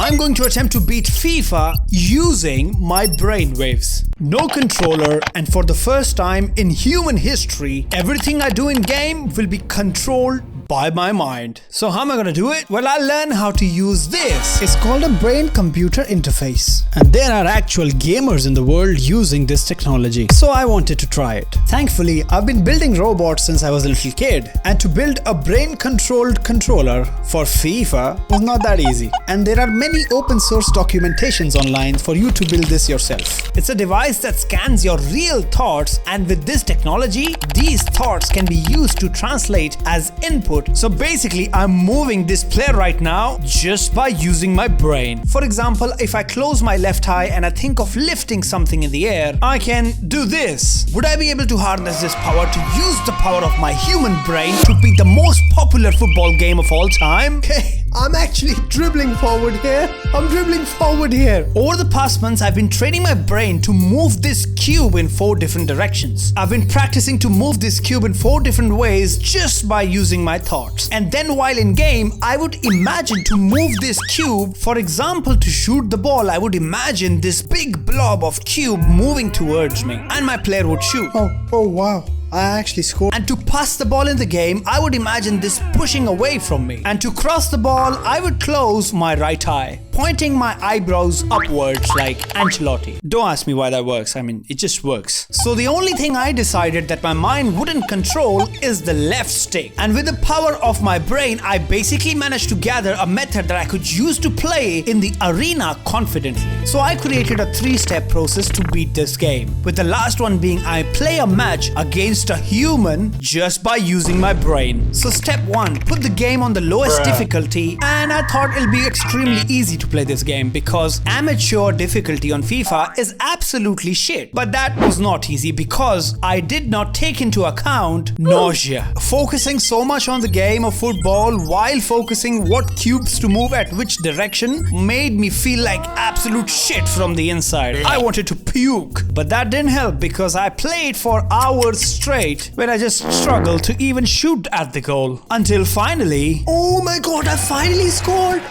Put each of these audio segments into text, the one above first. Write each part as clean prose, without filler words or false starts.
I'm going to attempt to beat FIFA using my brainwaves. No controller, and for the first time in human history, everything I do in game will be controlled by my mind. So how am I gonna do it? Well, I'll learn how to use this. It's called a brain-computer interface. And there are actual gamers in the world using this technology. So I wanted to try it. Thankfully, I've been building robots since I was a little kid. And to build a brain-controlled controller for FIFA was not that easy. And there are many open source documentations online for you to build this yourself. It's a device that scans your real thoughts, and with this technology, these thoughts can be used to translate as input. So basically, I'm moving this player right now just by using my brain. For example, if I close my left eye and I think of lifting something in the air, I can do this. Would I be able to harness this power to use the power of my human brain to beat the most popular football game of all time? Hey, I'm actually dribbling forward here. Over the past months, I've been training my brain to move this cube in 4 different directions. I've been practicing to move this cube in 4 different ways just by using my thoughts. And then while in game, I would imagine to move this cube. For example, to shoot the ball, I would imagine this big blob of cube moving towards me, and my player would shoot. Oh wow. I actually scored. And to pass the ball in the game, I would imagine this pushing away from me. And to cross the ball, I would close my right eye, pointing my eyebrows upwards like Ancelotti. Don't ask me why that works. I mean, it just works. So the only thing I decided that my mind wouldn't control is the left stick. And with the power of my brain, I basically managed to gather a method that I could use to play in the arena confidently. So I created a 3-step process to beat this game, with the last one being I play a match against a human just by using my brain. So step 1, put the game on the lowest difficulty, and I thought it'll be extremely easy to play this game because amateur difficulty on FIFA is absolutely shit. But that was not easy because I did not take into account nausea. Focusing so much on the game of football while focusing what cubes to move at which direction made me feel like absolute shit from the inside. I wanted to puke, but that didn't help because I played for hours straight where I just struggled to even shoot at the goal. Until finally, Oh my god, I finally scored!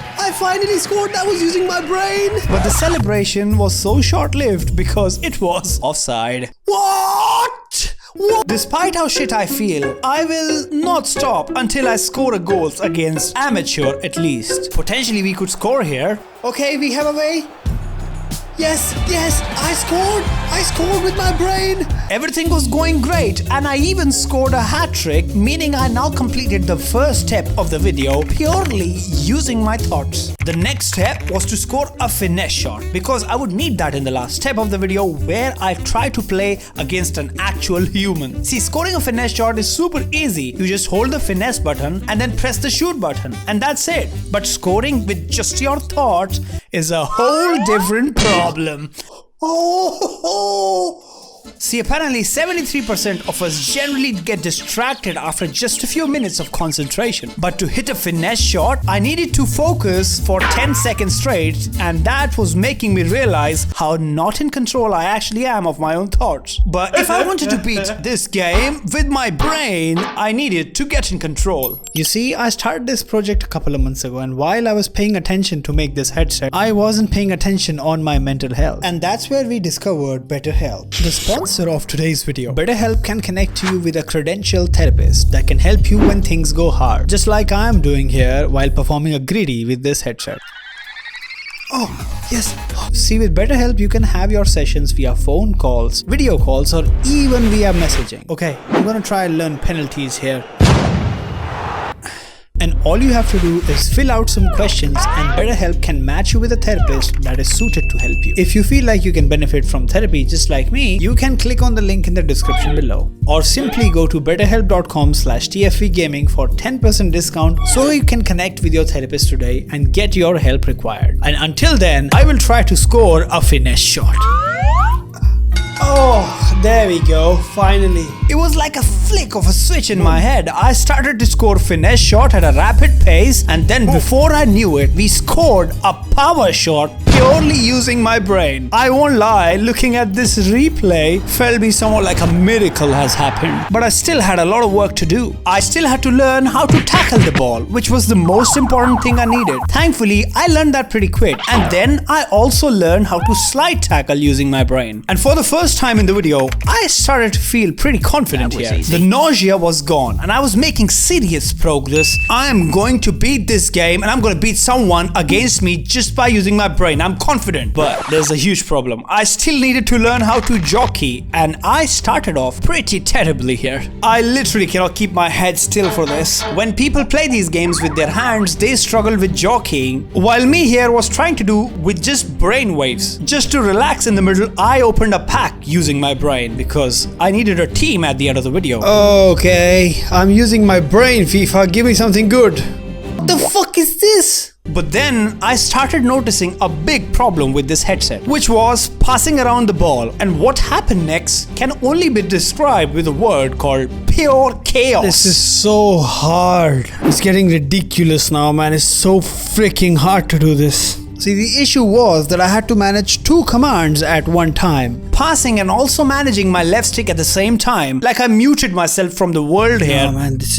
That was using my brain! but the celebration was so short-lived because it was offside. What? Despite how shit I feel, I will not stop until I score a goal against amateur at least. Potentially we could score here. Okay, we have a way. Yes, I scored with my brain. Everything was going great, and I even scored a hat trick, meaning I now completed the first step of the video purely using my thoughts. The next step was to score a finesse shot, because I would need that in the last step of the video where I try to play against an actual human. See, scoring a finesse shot is super easy. You just hold the finesse button and then press the shoot button, and that's it. But scoring with just your thoughts is a whole different problem. See, apparently 73% of us generally get distracted after just a few minutes of concentration. But to hit a finesse shot, I needed to focus for 10 seconds straight, and that was making me realize how not in control I actually am of my own thoughts. But if I wanted to beat this game with my brain, I needed to get in control. You see, I started this project a couple of months ago, and while I was paying attention to make this headset, I wasn't paying attention on my mental health. And that's where we discovered BetterHelp. The sponsor of today's video. BetterHelp can connect you with a credentialed therapist that can help you when things go hard, just like I am doing here while performing a greedy with this headset. Oh, yes. See, with BetterHelp, you can have your sessions via phone calls, video calls, or even via messaging. Okay, I'm gonna try and learn penalties here. And all you have to do is fill out some questions, and BetterHelp can match you with a therapist that is suited to help you. If you feel like you can benefit from therapy just like me, you can click on the link in the description below, or simply go to betterhelp.com/tfvgaming for 10% discount so you can connect with your therapist today and get your help required. And until then, I will try to score a finesse shot. Oh, there we go, finally. It was like a flick of a switch in my head. I started to score finesse shot at a rapid pace, and then before I knew it, we scored a power shot purely using my brain. I won't lie, looking at this replay felt me somewhat like a miracle has happened. But I still had a lot of work to do. I still had to learn how to tackle the ball, which was the most important thing I needed. Thankfully, I learned that pretty quick. And then I also learned how to slide tackle using my brain. And for the first time in the video, I started to feel pretty confident here. easy. The nausea was gone and I was making serious progress. I am going to beat this game and I'm going to beat someone against me just by using my brain. I'm confident. But there's a huge problem. I still needed to learn how to jockey and I started off pretty terribly here. I literally cannot keep my head still for this. When people play these games with their hands, they struggle with jockeying, while me here was trying to do with just brain waves. Just to relax in the middle, I opened a pack using my brain because I needed a team at the end of the video. Okay, I'm using my brain, FIFA. Give me something good. What the fuck is this? But then I started noticing a big problem with this headset, which was passing around the ball, and what happened next can only be described with a word called pure chaos. This is so hard. It's getting ridiculous now, man. It's so freaking hard to do this. See, the issue was that I had to manage 2 commands at one time. Passing and also managing my left stick at the same time, like I muted myself from the world here. Oh man, this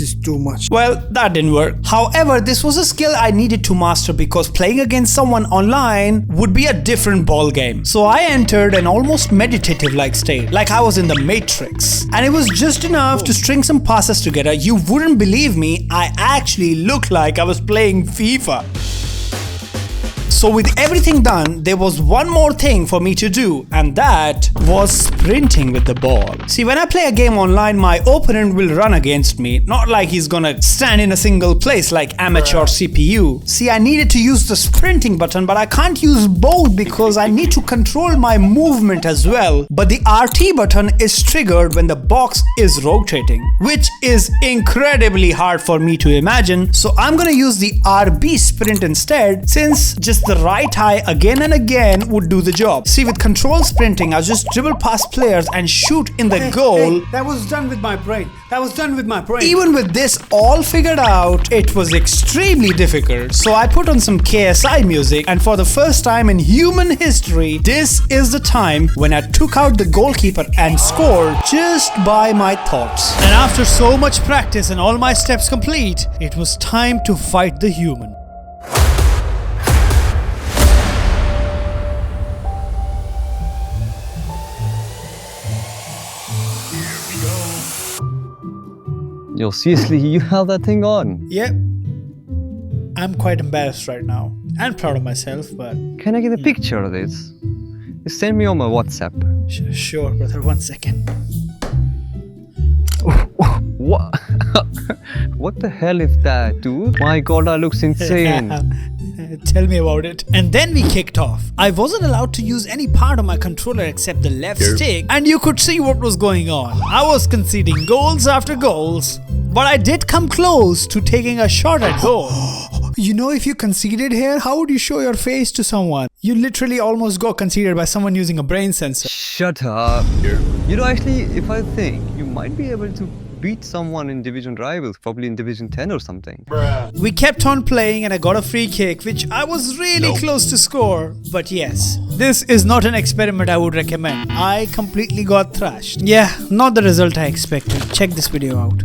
is too much. Well, that didn't work. However, this was a skill I needed to master because playing against someone online would be a different ball game. So I entered an almost meditative-like state, like I was in the Matrix. And it was just enough to string some passes together. You wouldn't believe me, I actually looked like I was playing FIFA. So with everything done, there was one more thing for me to do, and that was sprinting with the ball. See, when I play a game online, my opponent will run against me, not like he's gonna stand in a single place like amateur CPU. See, I needed to use the sprinting button, but I can't use both because I need to control my movement as well. But the RT button is triggered when the box is rotating, which is incredibly hard for me to imagine. So I'm gonna use the RB sprint instead, since just the right eye again and again would do the job. See, with control sprinting, I'll just dribble past players and shoot in the goal. That was done with my brain. That was done with my brain. Even with this all figured out, it was extremely difficult. So I put on some KSI music, and for the first time in human history, this is the time when I took out the goalkeeper and scored just by my thoughts. And after so much practice and all my steps complete, it was time to fight the human. Yo, seriously, you have that thing on? Yep. I'm quite embarrassed right now. And proud of myself, but... Can I get a picture of this? Just send me on my WhatsApp. Sure, brother. 1 second. What? What the hell is that, dude? My god, that looks insane. Tell me about it. And then we kicked off. I wasn't allowed to use any part of my controller except the left stick, and you could see what was going on. I was conceding goals after goals, but I did come close to taking a shot at goal. You know, if you conceded here, how would you show your face to someone? You literally almost got conceded by someone using a brain sensor. Shut up. You know, actually, if I think, you might be able to beat someone in Division Rivals, probably in Division 10 or something. We kept on playing and I got a free kick, which I was really close to score. But yes, this is not an experiment I would recommend. I completely got thrashed. Yeah, not the result I expected. Check this video out.